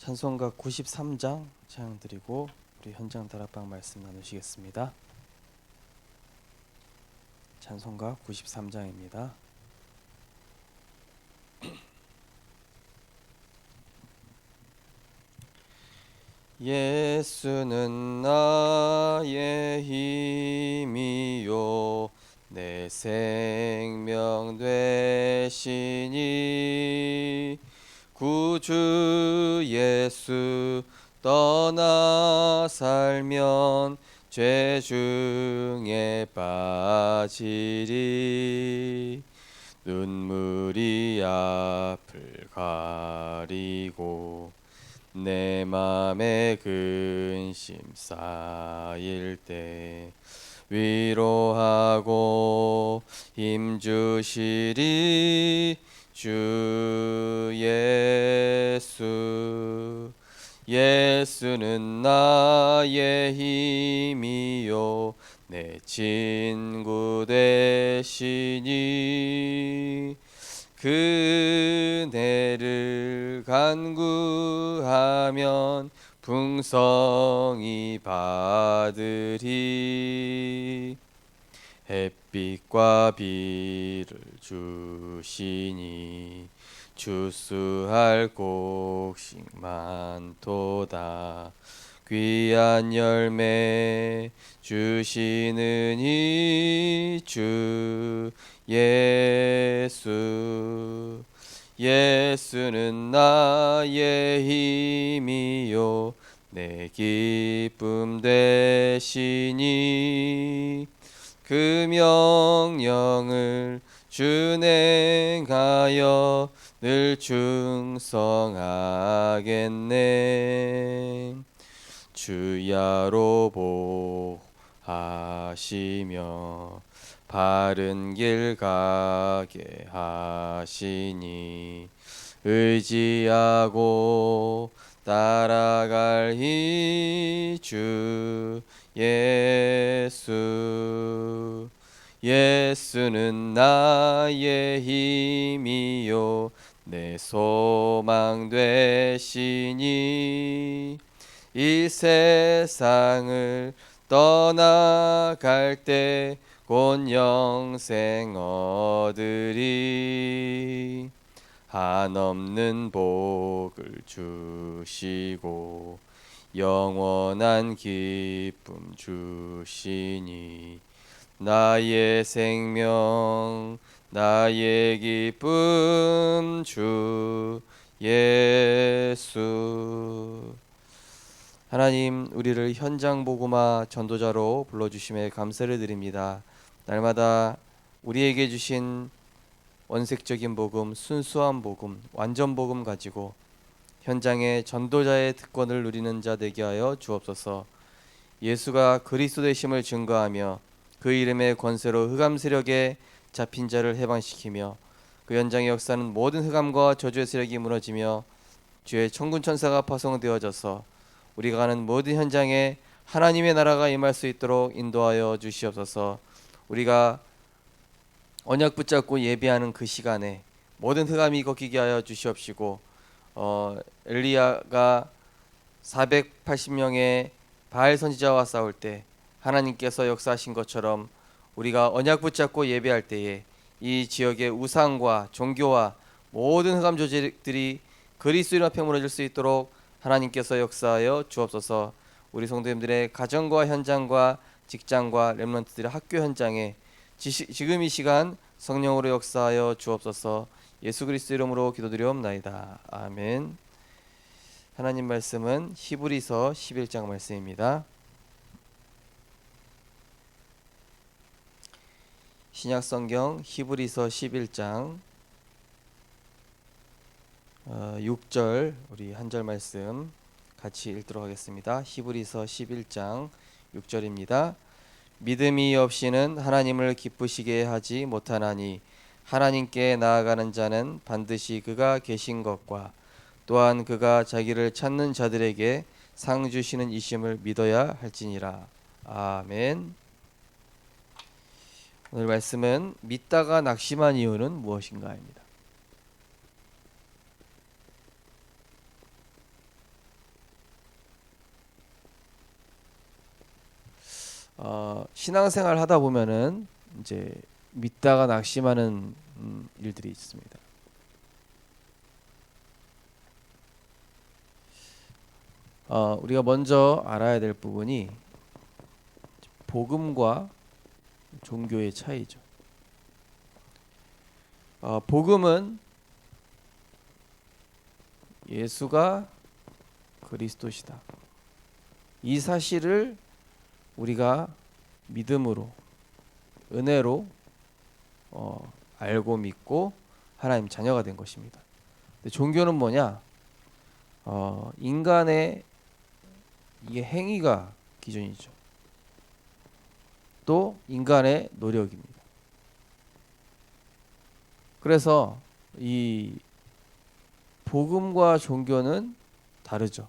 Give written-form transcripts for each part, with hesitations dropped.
찬송가 93장 찬양 드리고 우리 현장 다락방 말씀 나누시겠습니다. 찬송가 93장입니다. 예수는 나의 힘이요 내 생명 되시니 구주 예수 떠나 살면 죄 중에 빠지리 눈물이 앞을 가리고 내 맘에 근심 쌓일 때 위로하고 힘주시리 주 예수. 예수는 나의 힘이요 내 친구 되시니 그네를 간구하면 풍성히 받으리. 햇빛과 비를 주시니 추수할 곡식 많도다. 귀한 열매 주시는 이 주 예수. 예수는 나의 힘이요 내 기쁨 되시니 그 명령을 준행하여 늘 충성하겠네. 주야로 보하시며 바른 길 가게 하시니 의지하고 따라갈 이 주 예수. 예수는 나의 힘이요 내 소망 되시니 이 세상을 떠나갈 때 곧 영생 얻으리. 한없는 복을 주시고 영원한 기쁨 주시니 나의 생명 나의 기쁨 주 예수. 하나님, 우리를 현장 복음화 전도자로 불러주심에 감사를 드립니다. 날마다 우리에게 주신 원색적인 복음, 순수한 복음, 완전 복음 가지고 현장의 전도자의 특권을 누리는 자 되게 하여 주옵소서. 예수가 그리스도 되심을 증거하며 그 이름의 권세로 흑암 세력에 잡힌 자를 해방시키며 그 현장의 역사는 모든 흑암과 저주의 세력이 무너지며 주의 천군 천사가 파송되어져서 우리가 가는 모든 현장에 하나님의 나라가 임할 수 있도록 인도하여 주시옵소서. 우리가 언약 붙잡고 예배하는 그 시간에 모든 흑암이 걷히게 하여 주시옵시고 엘리야가 480명의 바알 선지자와 싸울 때 하나님께서 역사하신 것처럼 우리가 언약 붙잡고 예배할 때에 이 지역의 우상과 종교와 모든 흑암 조직들이 그리스도인 앞에 무너질 수 있도록 하나님께서 역사하여 주옵소서. 우리 성도님들의 가정과 현장과 직장과 렘넌트들의 학교 현장에 지금 이 시간 성령으로 역사하여 주옵소서. 예수 그리스도 이름으로 기도드리옵나이다. 아멘. 하나님 말씀은 히브리서 11장 말씀입니다. 신약성경 히브리서 11장 6절 우리 한 절 말씀 같이 읽도록 하겠습니다. 히브리서 11장 6절입니다. 믿음이 없이는 하나님을 기쁘시게 하지 못하나니 하나님께 나아가는 자는 반드시 그가 계신 것과 또한 그가 자기를 찾는 자들에게 상 주시는 이심을 믿어야 할지니라. 아멘. 오늘 말씀은 믿다가 낙심한 이유는 무엇인가입니다. 신앙생활 하다 보면은 이제 믿다가 낙심하는 일들이 있습니다. 우리가 먼저 알아야 될 부분이 복음과 종교의 차이죠. 복음은 예수가 그리스도시다. 이 사실을 우리가 믿음으로, 은혜로 알고 믿고 하나님 자녀가 된 것입니다. 근데 종교는 뭐냐? 인간의 이게 행위가 기준이죠. 또 인간의 노력입니다. 그래서 이 복음과 종교는 다르죠.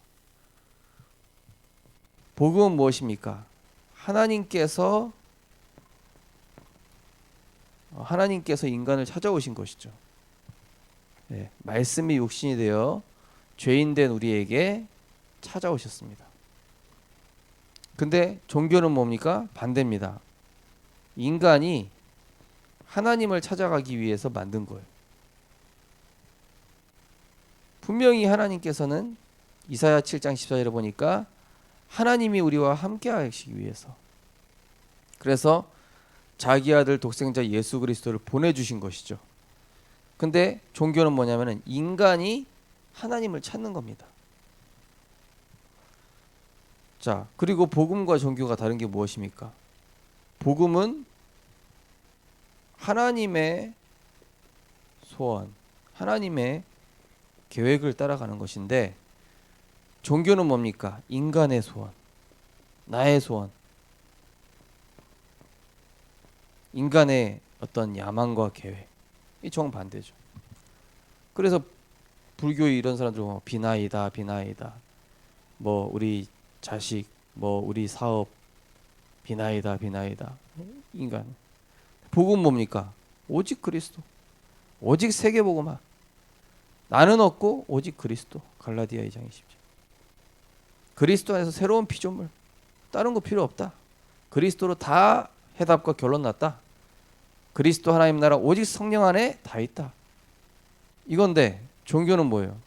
복음은 무엇입니까? 하나님께서 인간을 찾아오신 것이죠. 네, 말씀이 육신이 되어 죄인된 우리에게 찾아오셨습니다. 근데 종교는 뭡니까? 반대입니다. 인간이 하나님을 찾아가기 위해서 만든 거예요. 분명히 하나님께서는 이사야 7장 14절에 보니까 하나님이 우리와 함께 하시기 위해서, 그래서 자기 아들 독생자 예수 그리스도를 보내주신 것이죠. 근데 종교는 뭐냐면은 인간이 하나님을 찾는 겁니다. 자, 그리고 복음과 종교가 다른 게 무엇입니까? 복음은 하나님의 소원, 하나님의 계획을 따라가는 것인데, 종교는 뭡니까? 인간의 소원, 나의 소원, 인간의 어떤 야망과 계획, 이 정반대죠. 그래서 불교 이런 사람들 보면 비나이다, 비나이다, 뭐 우리 자식, 뭐 우리 사업, 비나이다, 비나이다. 인간. 복음 뭡니까? 오직 그리스도, 오직 세계복음화. 나는 없고 오직 그리스도. 갈라디아 2장 20절. 그리스도 안에서 새로운 피조물, 다른 거 필요 없다. 그리스도로 다 해답과 결론 났다. 그리스도 하나님 나라 오직 성령 안에 다 있다. 이건데 종교는 뭐예요?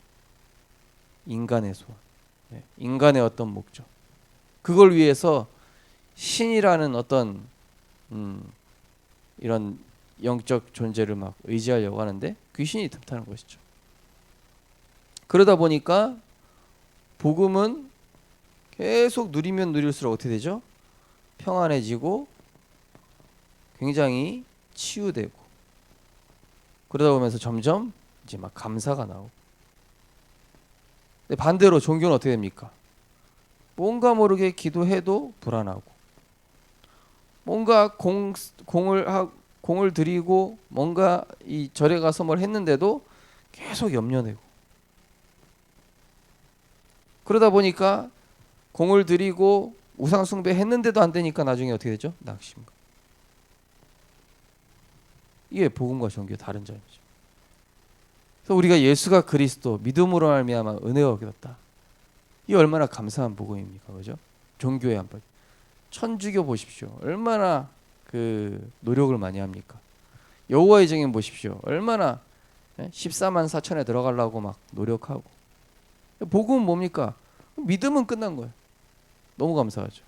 인간의 소원, 인간의 어떤 목적, 그걸 위해서 신이라는 어떤 이런 영적 존재를 막 의지하려고 하는데 귀신이 틈타는 것이죠. 그러다 보니까 복음은 계속 누리면 누릴수록 어떻게 되죠? 평안해지고 굉장히 치유되고, 그러다 보면서 점점 이제 막 감사가 나오고. 근데 반대로 종교는 어떻게 됩니까? 뭔가 모르게 기도해도 불안하고, 뭔가 공을 드리고 뭔가 이 절에 가서 뭘 했는데도 계속 염려내고, 그러다 보니까 공을 드리고 우상 숭배 했는데도 안 되니까 나중에 어떻게 되죠? 낙심과. 이게 복음과 종교의 다른 점이죠. 그래서 우리가 예수가 그리스도 믿음으로 말미암아 은혜가 얻었다. 이 얼마나 감사한 복음입니까, 그죠? 종교의 한 번. 천주교 보십시오. 얼마나 그 노력을 많이 합니까? 여호와의 증인 보십시오. 얼마나 14만 4천에 들어가려고 막 노력하고. 복음은 뭡니까? 믿음은 끝난 거예요. 너무 감사하죠.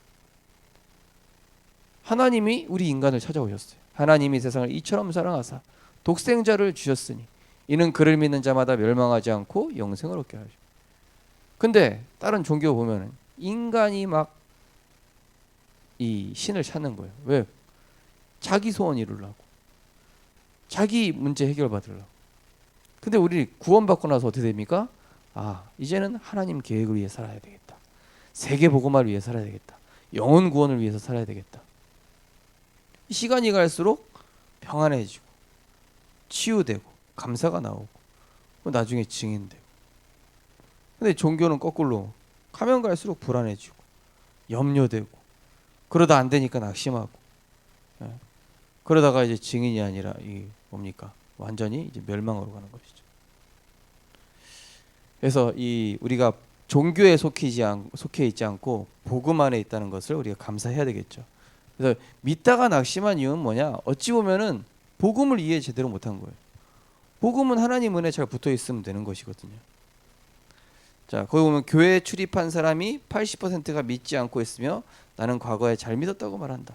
하나님이 우리 인간을 찾아오셨어요. 하나님이 세상을 이처럼 사랑하사 독생자를 주셨으니 이는 그를 믿는 자마다 멸망하지 않고 영생을 얻게 하죠. 근데 다른 종교 보면은 인간이 막 이 신을 찾는 거예요. 왜? 자기 소원 이루려고, 자기 문제 해결 받으려고. 근데 우리 구원받고 나서 어떻게 됩니까? 이제는 하나님 계획을 위해 살아야 되겠다. 세계 복음화를 위해 살아야 되겠다. 영혼 구원을 위해서 살아야 되겠다. 시간이 갈수록 평안해지고 치유되고 감사가 나오고 나중에 증인되고. 근데 종교는 거꾸로 가면 갈수록 불안해지고 염려되고, 그러다 안 되니까 낙심하고, 그러다가 이제 증인이 아니라 이 뭡니까? 완전히 이제 멸망으로 가는 것이죠. 그래서 이 우리가 종교에 속해 있지 않고 복음 안에 있다는 것을 우리가 감사해야 되겠죠. 그래서 믿다가 낙심한 이유는 뭐냐? 어찌 보면은 복음을 이해 제대로 못한 거예요. 복음은 하나님 은혜 잘 붙어 있으면 되는 것이거든요. 자, 거기 보면 교회에 출입한 사람이 80%가 믿지 않고 있으며 나는 과거에 잘 믿었다고 말한다.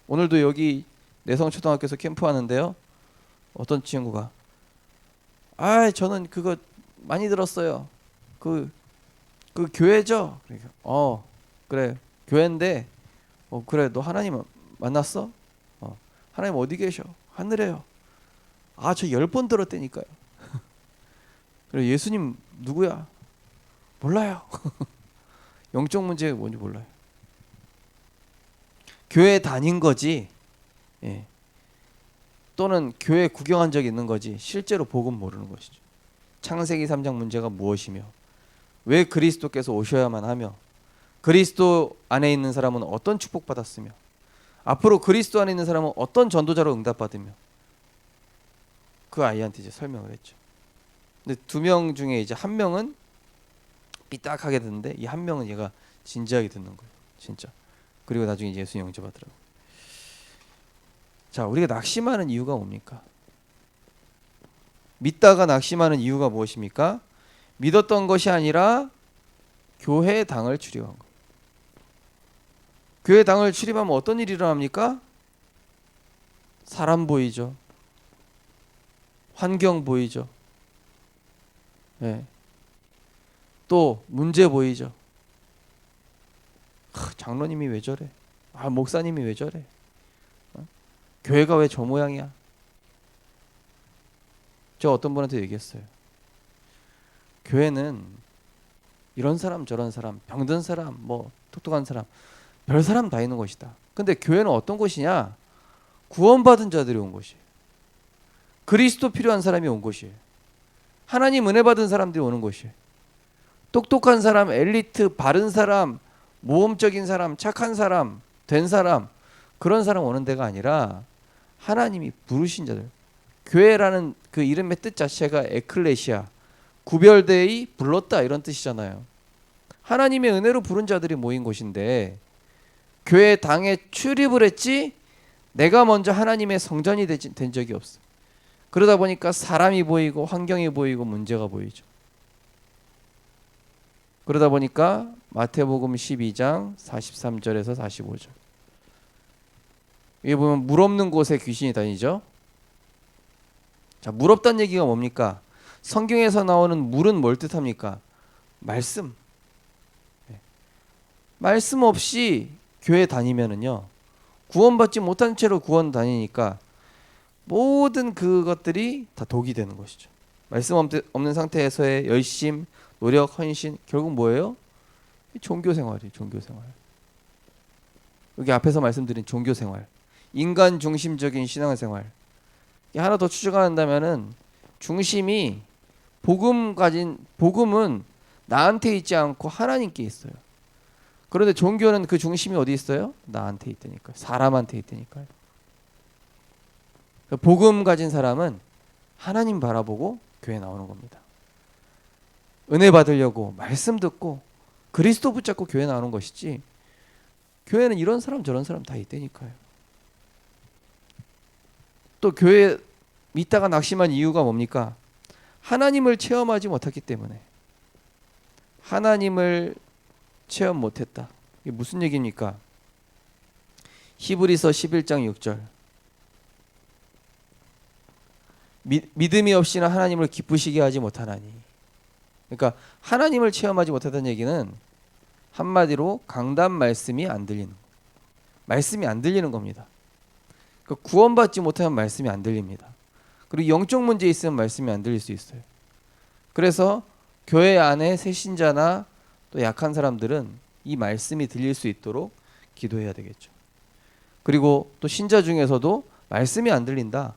오늘도 여기 내성초등학교에서 캠프하는데요. 어떤 친구가 저는 그거 많이 들었어요. 그 교회죠? 그러니까 그래 교회인데 그래 너 하나님 만났어? 하나님 어디 계셔? 하늘에요. 저 10번 들었다니까요. 그래 예수님 누구야? 몰라요. 영적 문제가 뭔지 몰라요. 교회 다닌 거지. 예. 또는 교회 구경한 적 있는 거지. 실제로 복음 모르는 것이죠. 창세기 3장 문제가 무엇이며 왜 그리스도께서 오셔야만 하며 그리스도 안에 있는 사람은 어떤 축복받았으며 앞으로 그리스도 안에 있는 사람은 어떤 전도자로 응답받으며 그 아이한테 이제 설명을 했죠. 근데 2명 중에 이제 1명은 삐딱하게 듣는데 이 1명은 얘가 진지하게 듣는 거예요. 진짜. 그리고 나중에 이제 예수 영접하더라고요. 자, 우리가 낙심하는 이유가 뭡니까? 믿다가 낙심하는 이유가 무엇입니까? 믿었던 것이 아니라 교회 당을 출입한 거예요. 교회 당을 출입하면 어떤 일이 일어납니까? 사람 보이죠. 환경 보이죠. 네. 또 문제 보이죠. 장로님이 왜 저래? 목사님이 왜 저래? 교회가 왜 저 모양이야? 저 어떤 분한테 얘기했어요. 교회는 이런 사람 저런 사람 병든 사람 뭐 똑똑한 사람 별 사람 다 있는 곳이다. 근데 교회는 어떤 곳이냐? 구원받은 자들이 온 곳이에요. 그리스도 필요한 사람이 온 곳이에요. 하나님 은혜 받은 사람들이 오는 곳이에요. 똑똑한 사람, 엘리트, 바른 사람, 모험적인 사람, 착한 사람, 된 사람 그런 사람 오는 데가 아니라 하나님이 부르신 자들. 교회라는 그 이름의 뜻 자체가 에클레시아, 구별되이 불렀다 이런 뜻이잖아요. 하나님의 은혜로 부른 자들이 모인 곳인데 교회 당에 출입을 했지 내가 먼저 하나님의 성전이 된 적이 없어. 그러다 보니까 사람이 보이고 환경이 보이고 문제가 보이죠. 그러다 보니까 마태복음 12장 43절에서 45절 여기 보면 물 없는 곳에 귀신이 다니죠. 자, 물 없다는 얘기가 뭡니까? 성경에서 나오는 물은 뭘 뜻합니까? 말씀. 말씀 없이 교회 다니면은요 구원받지 못한 채로 구원 다니니까 모든 그것들이 다 독이 되는 것이죠. 말씀 없는 상태에서의 열심, 노력, 헌신 결국 뭐예요? 종교생활이에요. 종교생활. 여기 앞에서 말씀드린 종교생활, 인간 중심적인 신앙생활. 하나 더 추적한다면은 중심이 복음은 나한테 있지 않고 하나님께 있어요. 그런데 종교는 그 중심이 어디 있어요? 나한테 있다니까요. 사람한테 있다니까요. 복음 가진 사람은 하나님 바라보고 교회 나오는 겁니다. 은혜 받으려고 말씀 듣고 그리스도 붙잡고 교회 나오는 것이지 교회는 이런 사람 저런 사람 다 있다니까요. 또 교회 믿다가 낙심한 이유가 뭡니까? 하나님을 체험하지 못했기 때문에. 하나님을 체험 못했다. 이게 무슨 얘기입니까? 히브리서 11장 6절 믿음이 없이는 하나님을 기쁘시게 하지 못하나니. 그러니까 하나님을 체험하지 못했다는 얘기는 한마디로 강단 말씀이 안 들리는 말씀이 안 들리는 겁니다. 그러니까 구원받지 못하면 말씀이 안 들립니다. 그리고 영적 문제 있으면 말씀이 안 들릴 수 있어요. 그래서 교회 안에 새신자나 또 약한 사람들은 이 말씀이 들릴 수 있도록 기도해야 되겠죠. 그리고 또 신자 중에서도 말씀이 안 들린다.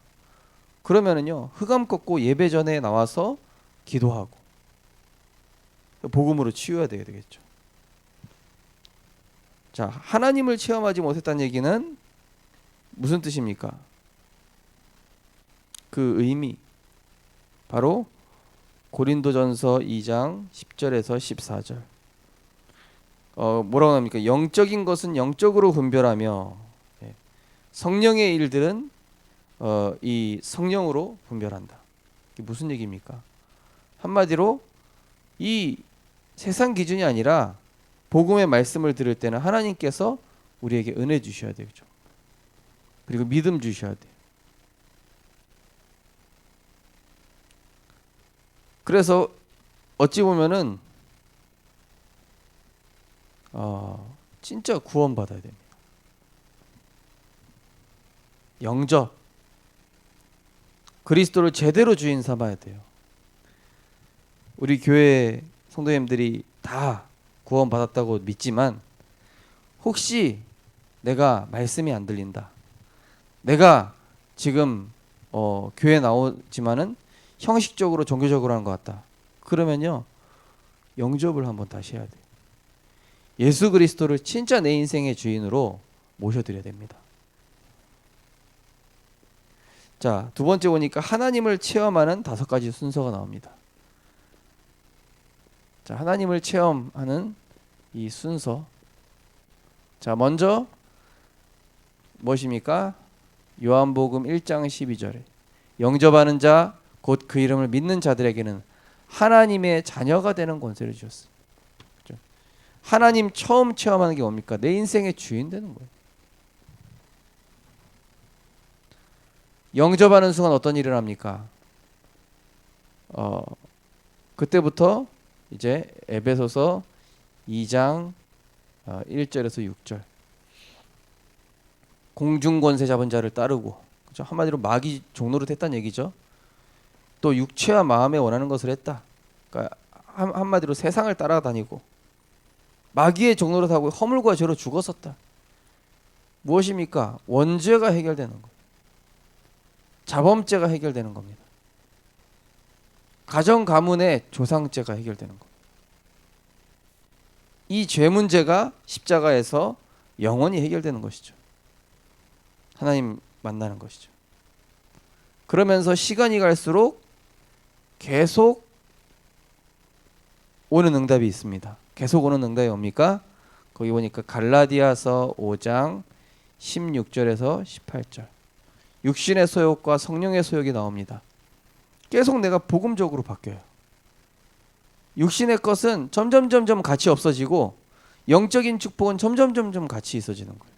그러면은요 흑암 꺾고 예배 전에 나와서 기도하고 복음으로 치유해야 되겠죠. 자, 하나님을 체험하지 못했다는 얘기는 무슨 뜻입니까? 그 의미 바로 고린도전서 2장 10절에서 14절 뭐라고 합니까? 영적인 것은 영적으로 분별하며 성령의 일들은 이 성령으로 분별한다. 이게 무슨 얘기입니까? 한마디로 이 세상 기준이 아니라 복음의 말씀을 들을 때는 하나님께서 우리에게 은혜 주셔야 되죠. 그리고 믿음 주셔야 돼요. 그래서 어찌 보면은 진짜 구원받아야 됩니다. 영접, 그리스도를 제대로 주인 삼아야 돼요. 우리 교회 성도님들이 다 구원받았다고 믿지만 혹시 내가 말씀이 안 들린다, 내가 지금 교회 나오지만은 형식적으로 종교적으로 하는 것 같다, 그러면요 영접을 한번 다시 해야 돼요. 예수 그리스도를 진짜 내 인생의 주인으로 모셔드려야 됩니다. 자, 두 번째 보니까 하나님을 체험하는 5가지 순서가 나옵니다. 자, 하나님을 체험하는 이 순서. 자, 먼저 무엇입니까? 요한복음 1장 12절에 영접하는 자 곧 그 이름을 믿는 자들에게는 하나님의 자녀가 되는 권세를 주셨어요. 그렇죠? 하나님 처음 체험하는 게 뭡니까? 내 인생의 주인 되는 거예요. 영접하는 순간 어떤 일을 합니까? 그때부터 이제 에베소서 2장 1절에서 6절 공중권세 잡은 자를 따르고, 그렇죠? 한마디로 마귀 종노릇 했다는 얘기죠. 또 육체와 마음에 원하는 것을 했다. 그러니까 한마디로 세상을 따라다니고 마귀의 종노릇하고 허물과 죄로 죽었었다. 무엇입니까? 원죄가 해결되는 거예요. 자범죄가 해결되는 겁니다. 가정 가문의 조상죄가 해결되는 겁니다. 이 죄 문제가 십자가에서 영원히 해결되는 것이죠. 하나님 만나는 것이죠. 그러면서 시간이 갈수록 계속 오는 응답이 있습니다. 계속 오는 응답이 뭡니까? 거기 보니까 갈라디아서 5장 16절에서 18절 육신의 소욕과 성령의 소욕이 나옵니다. 계속 내가 복음적으로 바뀌어요. 육신의 것은 점점 가치 없어지고 영적인 축복은 점점 가치 있어지는 거예요.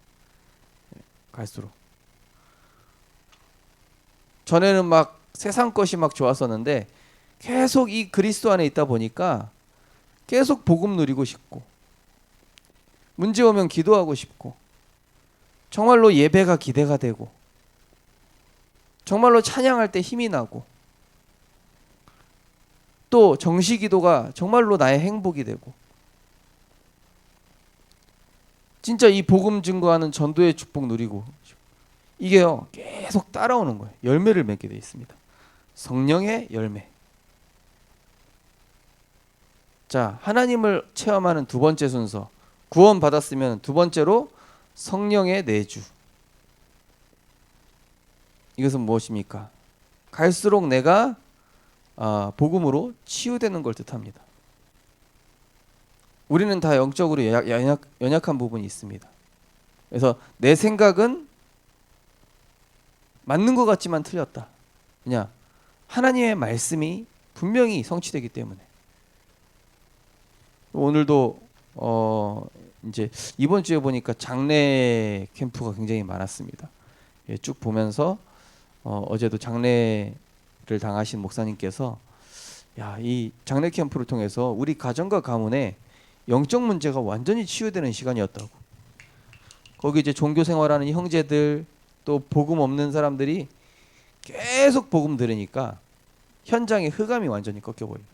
갈수록. 전에는 막 세상 것이 막 좋았었는데 계속 이 그리스도 안에 있다 보니까 계속 복음 누리고 싶고 문제 오면 기도하고 싶고 정말로 예배가 기대가 되고 정말로 찬양할 때 힘이 나고 또 정시기도가 정말로 나의 행복이 되고 진짜 이 복음 증거하는 전도의 축복 누리고 이게요 계속 따라오는 거예요. 열매를 맺게 되어 있습니다. 성령의 열매. 자, 하나님을 체험하는 두 번째 순서, 구원 받았으면 두 번째로 성령의 내주. 이것은 무엇입니까? 갈수록 내가 복음으로 치유되는 걸 뜻합니다. 우리는 다 영적으로 연약한 부분이 있습니다. 그래서 내 생각은 맞는 것 같지만 틀렸다. 그냥 하나님의 말씀이 분명히 성취되기 때문에. 오늘도 이제 이번 주에 보니까 장례 캠프가 굉장히 많았습니다. 예, 쭉 보면서 어제도 장례를 당하신 목사님께서 이 장례 캠프를 통해서 우리 가정과 가문에 영적 문제가 완전히 치유되는 시간이었다고. 거기 이제 종교 생활하는 형제들 또 복음 없는 사람들이 계속 복음 들으니까 현장의 흑암이 완전히 꺾여버려요.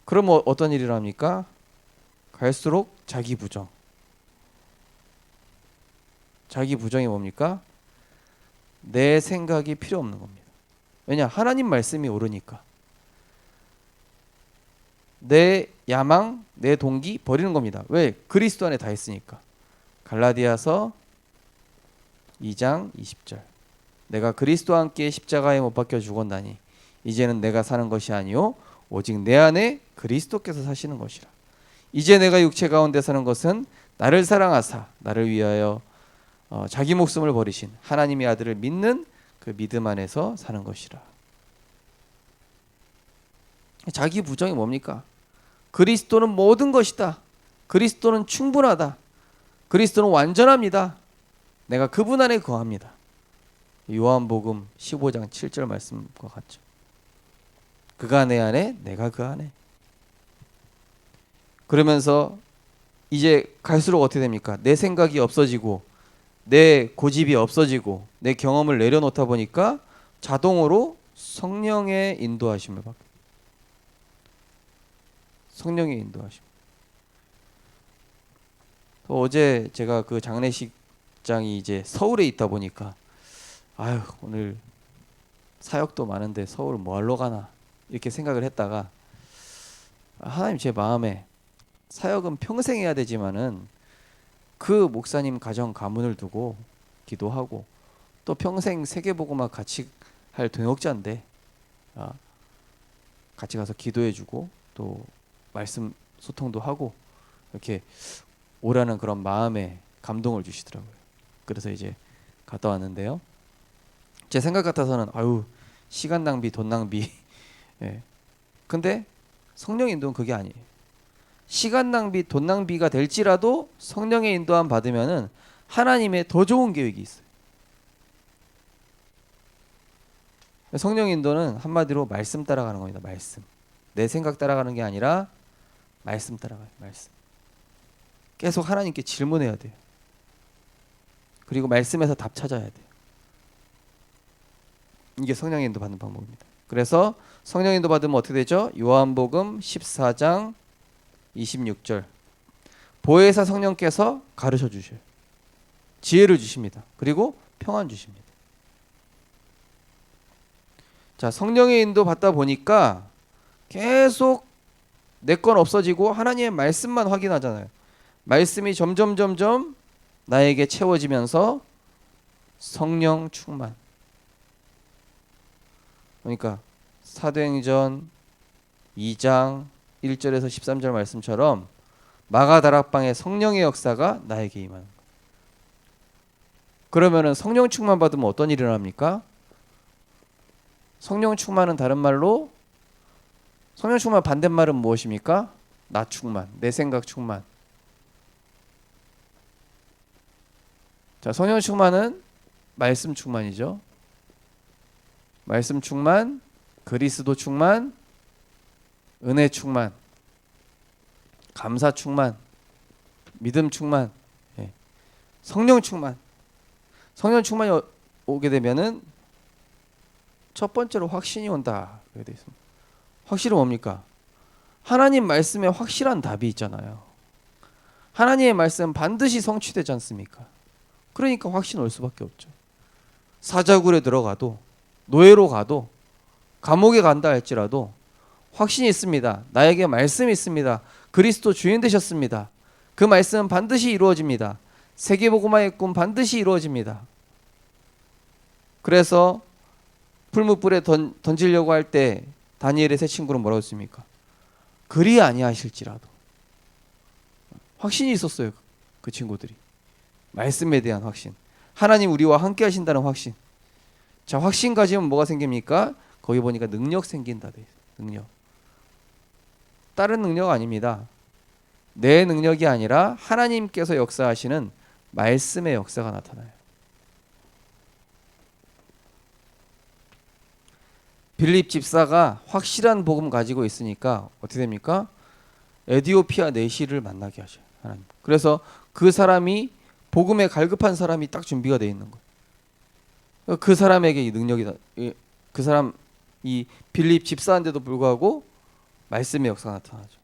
그럼 어떤 일을 합니까? 갈수록 자기 부정. 자기 부정이 뭡니까? 내 생각이 필요 없는 겁니다. 왜냐? 하나님 말씀이 옳으니까. 내 야망, 내 동기 버리는 겁니다. 왜? 그리스도 안에 다 있으니까. 갈라디아서 2장 20절 내가 그리스도와 함께 십자가에 못 박혀 죽었나니 이제는 내가 사는 것이 아니요 오직 내 안에 그리스도께서 사시는 것이라. 이제 내가 육체 가운데 사는 것은 나를 사랑하사 나를 위하여 자기 목숨을 버리신 하나님의 아들을 믿는 그 믿음 안에서 사는 것이라. 자기 부정이 뭡니까? 그리스도는 모든 것이다. 그리스도는 충분하다. 그리스도는 완전합니다. 내가 그분 안에 거합니다. 요한복음 15장 7절 말씀과 같죠. 그가 내 안에 내가 그 안에. 그러면서 이제 갈수록 어떻게 됩니까? 내 생각이 없어지고 내 고집이 없어지고 내 경험을 내려놓다 보니까 자동으로 성령의 인도하심을 받게. 성령의 인도하심. 어제 제가 그 장례식장이 이제 서울에 있다 보니까 아유 오늘 사역도 많은데 서울 뭐 하러 가나 이렇게 생각을 했다가 하나님 제 마음에 사역은 평생 해야 되지만은 그 목사님 가정 가문을 두고 기도하고 또 평생 세계복음화 같이 할 동역자인데 같이 가서 기도해주고 또 말씀 소통도 하고 이렇게 오라는 그런 마음에 감동을 주시더라고요. 그래서 이제 갔다 왔는데요. 제 생각 같아서는 아유 시간 낭비 돈 낭비 예. 근데 성령 인도는 그게 아니에요. 시간 낭비 돈 낭비가 될지라도 성령의 인도함 받으면은 하나님의 더 좋은 계획이 있어요. 성령 인도는 한마디로 말씀 따라가는 겁니다. 말씀. 내 생각 따라가는 게 아니라 말씀 따라가요. 말씀. 계속 하나님께 질문해야 돼요. 그리고 말씀에서 답 찾아야 돼요. 이게 성령 인도 받는 방법입니다. 그래서 성령 인도 받으면 어떻게 되죠? 요한복음 14장 26절. 보혜사 성령께서 가르쳐 주셔요. 지혜를 주십니다. 그리고 평안 주십니다. 자, 성령의 인도 받다 보니까 계속 내 건 없어지고 하나님의 말씀만 확인하잖아요. 말씀이 점점 나에게 채워지면서 성령 충만. 그러니까 사도행전 2장 1절에서 13절 말씀처럼 마가다락방의 성령의 역사가 나에게 임하는 거예요. 그러면은 성령 충만 받으면 어떤 일이 일어납니까? 성령 충만은 다른 말로 성령 충만 반대말은 무엇입니까? 나 충만, 내 생각 충만. 자, 성령 충만은 말씀 충만이죠. 말씀 충만, 그리스도 충만, 은혜 충만, 감사 충만, 믿음 충만, 성령 충만. 성령 충만이 오게 되면은 첫 번째로 확신이 온다. 그렇게 되어 있습니다. 확실은 뭡니까? 하나님 말씀에 확실한 답이 있잖아요. 하나님의 말씀 반드시 성취되지 않습니까? 그러니까 확신 올 수밖에 없죠. 사자굴에 들어가도 노예로 가도 감옥에 간다 할지라도 확신이 있습니다. 나에게 말씀이 있습니다. 그리스도 주인 되셨습니다. 그 말씀은 반드시 이루어집니다. 세계복음화의 꿈 반드시 이루어집니다. 그래서 풀무불에 던지려고 할 때 다니엘의 세 친구는 뭐라고 했습니까? 그리 아니하실지라도. 확신이 있었어요. 그 친구들이. 말씀에 대한 확신. 하나님 우리와 함께 하신다는 확신. 자, 확신 가지면 뭐가 생깁니까? 거기 보니까 능력 생긴다. 능력. 다른 능력 아닙니다. 내 능력이 아니라 하나님께서 역사하시는 말씀의 역사가 나타나요. 빌립 집사가 확실한 복음 가지고 있으니까 어떻게 됩니까? 에디오피아 내시를 만나게 하셔요. 하나님. 그래서 그 사람이 복음에 갈급한 사람이 딱 준비가 되어 있는 거예요. 그 사람에게 이 능력이 그 사람 이 빌립 집사인데도 불구하고 말씀의 역사가 나타나죠.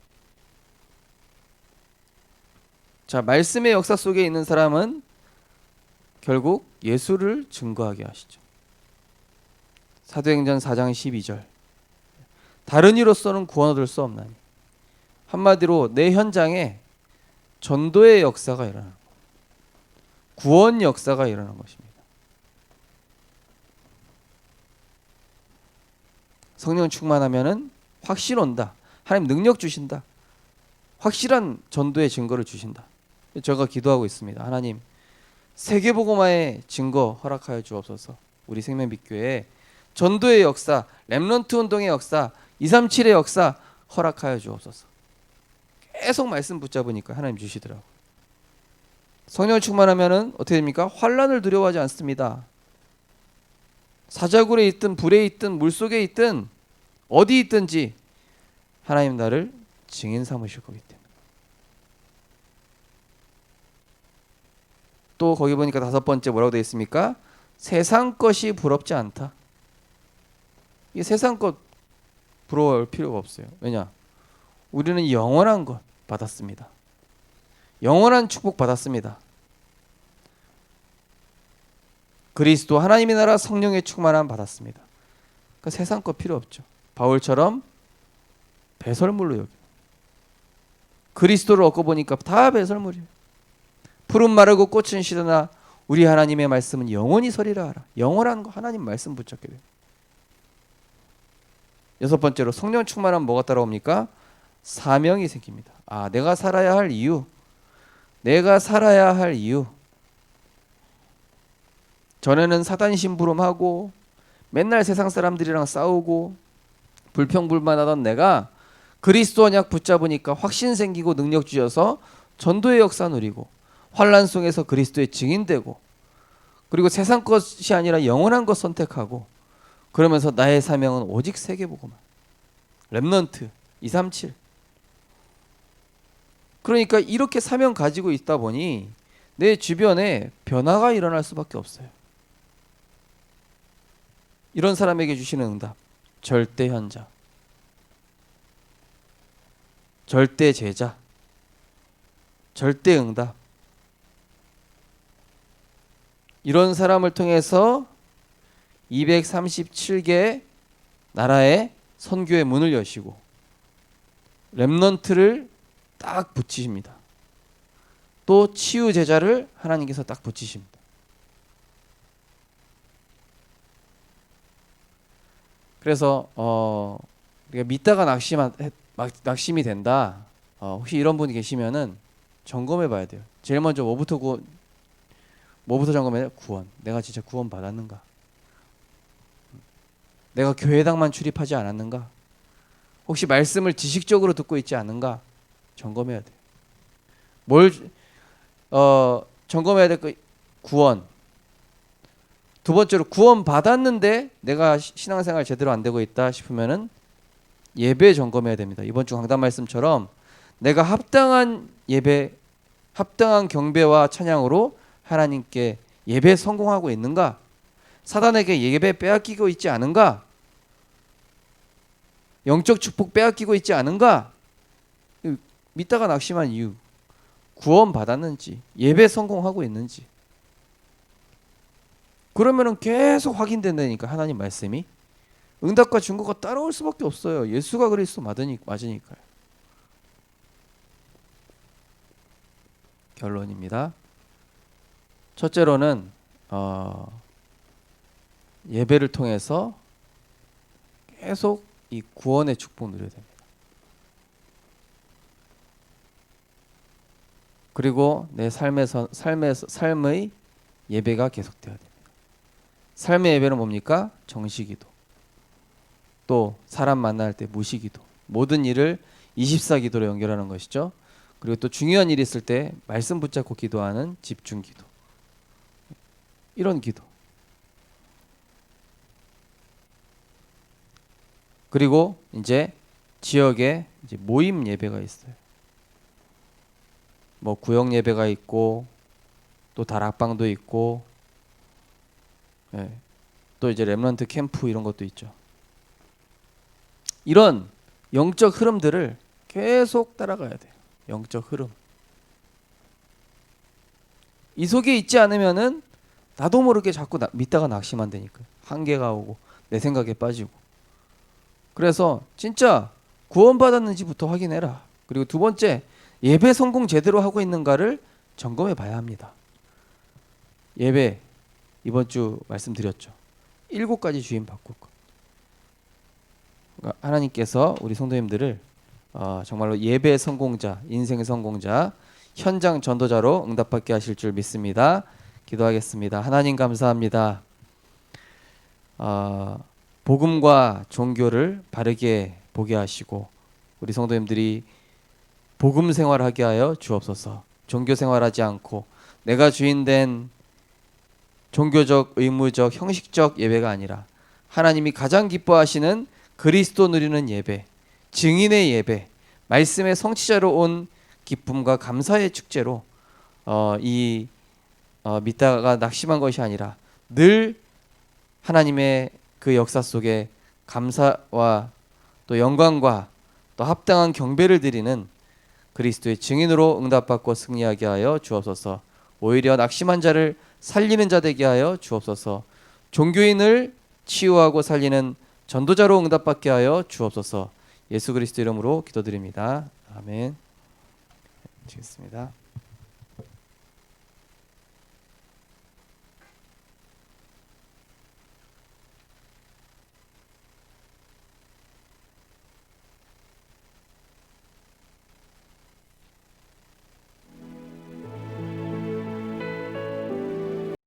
자, 말씀의 역사 속에 있는 사람은 결국 예수를 증거하게 하시죠. 사도행전 4장 12절. 다른 이로서는 구원 얻을 수 없나니. 한마디로 내 현장에 전도의 역사가 일어나는 거예요. 구원 역사가 일어나는 것입니다. 성령 충만하면은 확신 온다. 하나님 능력 주신다. 확실한 전도의 증거를 주신다. 제가 기도하고 있습니다. 하나님, 세계복음화의 증거 허락하여 주옵소서. 우리 생명빛교회 전도의 역사, 렘넌트 운동의 역사, 237의 역사 허락하여 주옵소서. 계속 말씀 붙잡으니까 하나님 주시더라고요. 성령을 충만하면은 어떻게 됩니까? 환란을 두려워하지 않습니다. 사자굴에 있든 불에 있든 물속에 있든 어디 있든지 하나님 나를 증인 삼으실 거기 때문에. 또 거기 보니까 5번째 뭐라고 되어 있습니까? 세상 것이 부럽지 않다. 이 세상 것 부러워할 필요가 없어요. 왜냐? 우리는 영원한 것 받았습니다. 영원한 축복 받았습니다. 그리스도 하나님의 나라 성령의 충만함 받았습니다. 그러니까 세상 것 필요 없죠. 바울처럼 배설물로 여겨. 그리스도를 얻고 보니까 다 배설물이에요. 푸른 마르고 꽃은 시드나 우리 하나님의 말씀은 영원히 서리라 하라. 영원한 거 하나님 말씀 붙잡게 돼요. 6번째로 성령 충만하면 뭐가 따라옵니까? 사명이 생깁니다. 내가 살아야 할 이유. 내가 살아야 할 이유. 전에는 사단 심부름하고 맨날 세상 사람들이랑 싸우고 불평불만하던 내가 그리스도 언약 붙잡으니까 확신 생기고 능력 주셔서 전도의 역사 누리고 환란 속에서 그리스도의 증인되고 그리고 세상 것이 아니라 영원한 것 선택하고 그러면서 나의 사명은 오직 세계복음화. 렘넌트 237. 그러니까 이렇게 사명 가지고 있다 보니 내 주변에 변화가 일어날 수밖에 없어요. 이런 사람에게 주시는 응답. 절대 현자. 절대 제자. 절대 응답. 이런 사람을 통해서 237개 나라의 선교의 문을 여시고 렘넌트를 딱 붙이십니다. 또 치유 제자를 하나님께서 딱 붙이십니다. 그래서 우리가 믿다가 낙심이 된다. 혹시 이런 분이 계시면은 점검해 봐야 돼요. 제일 먼저 뭐부터 점검해야 돼요? 구원. 내가 진짜 구원 받았는가? 내가 교회당만 출입하지 않았는가? 혹시 말씀을 지식적으로 듣고 있지 않은가? 점검해야 돼요. 뭘 점검해야 될 거? 구원. 두 번째로 구원 받았는데 내가 신앙생활 제대로 안 되고 있다 싶으면은 예배 점검해야 됩니다. 이번 주 강단 말씀처럼 내가 합당한 예배, 합당한 경배와 찬양으로 하나님께 예배 성공하고 있는가? 사단에게 예배 빼앗기고 있지 않은가? 영적 축복 빼앗기고 있지 않은가? 믿다가 낙심한 이유. 구원 받았는지, 예배 성공하고 있는지. 그러면은 계속 확인된다니까 하나님 말씀이. 응답과 증거가 따라올 수밖에 없어요. 예수가 그리스도 맞으니까요. 결론입니다. 첫째로는 예배를 통해서 계속 이 구원의 축복 누려야 됩니다. 그리고 내 삶의 예배가 계속되어야 됩니다. 삶의 예배는 뭡니까? 정시기도. 또 사람 만날 때 무시기도. 모든 일을 24기도로 연결하는 것이죠. 그리고 또 중요한 일이 있을 때 말씀 붙잡고 기도하는 집중기도. 이런 기도. 그리고 이제 지역에 이제 모임 예배가 있어요. 뭐 구역 예배가 있고 또 다락방도 있고 또 이제 렘넌트 캠프 이런 것도 있죠. 이런 영적 흐름들을 계속 따라가야 돼요. 영적 흐름. 이 속에 있지 않으면은 나도 모르게 자꾸 믿다가 낙심한다니까요. 한계가 오고 내 생각에 빠지고. 그래서 진짜 구원받았는지부터 확인해라. 그리고 두 번째, 예배 성공 제대로 하고 있는가를 점검해 봐야 합니다. 예배 이번 주 말씀드렸죠. 7가지 주임 바꿀 것. 그러니까 하나님께서 우리 성도님들을 정말로 예배 성공자, 인생의 성공자, 현장 전도자로 응답받게 하실 줄 믿습니다. 기도하겠습니다. 하나님 감사합니다. 복음과 종교를 바르게 보게 하시고 우리 성도님들이 복음 생활하게 하여 주옵소서. 종교 생활하지 않고 내가 주인된 종교적, 의무적, 형식적 예배가 아니라 하나님이 가장 기뻐하시는 그리스도 누리는 예배, 증인의 예배, 말씀의 성취자로 온 기쁨과 감사의 축제로 믿다가 낙심한 것이 아니라 늘 하나님의 그 역사 속에 감사와 또 영광과 또 합당한 경배를 드리는 그리스도의 증인으로 응답받고 승리하게 하여 주옵소서. 오히려 낙심한 자를 살리는 자 되게 하여 주옵소서. 종교인을 치유하고 살리는 전도자로 응답받게 하여 주옵소서. 예수 그리스도 이름으로 기도드립니다. 아멘. 치겠습니다.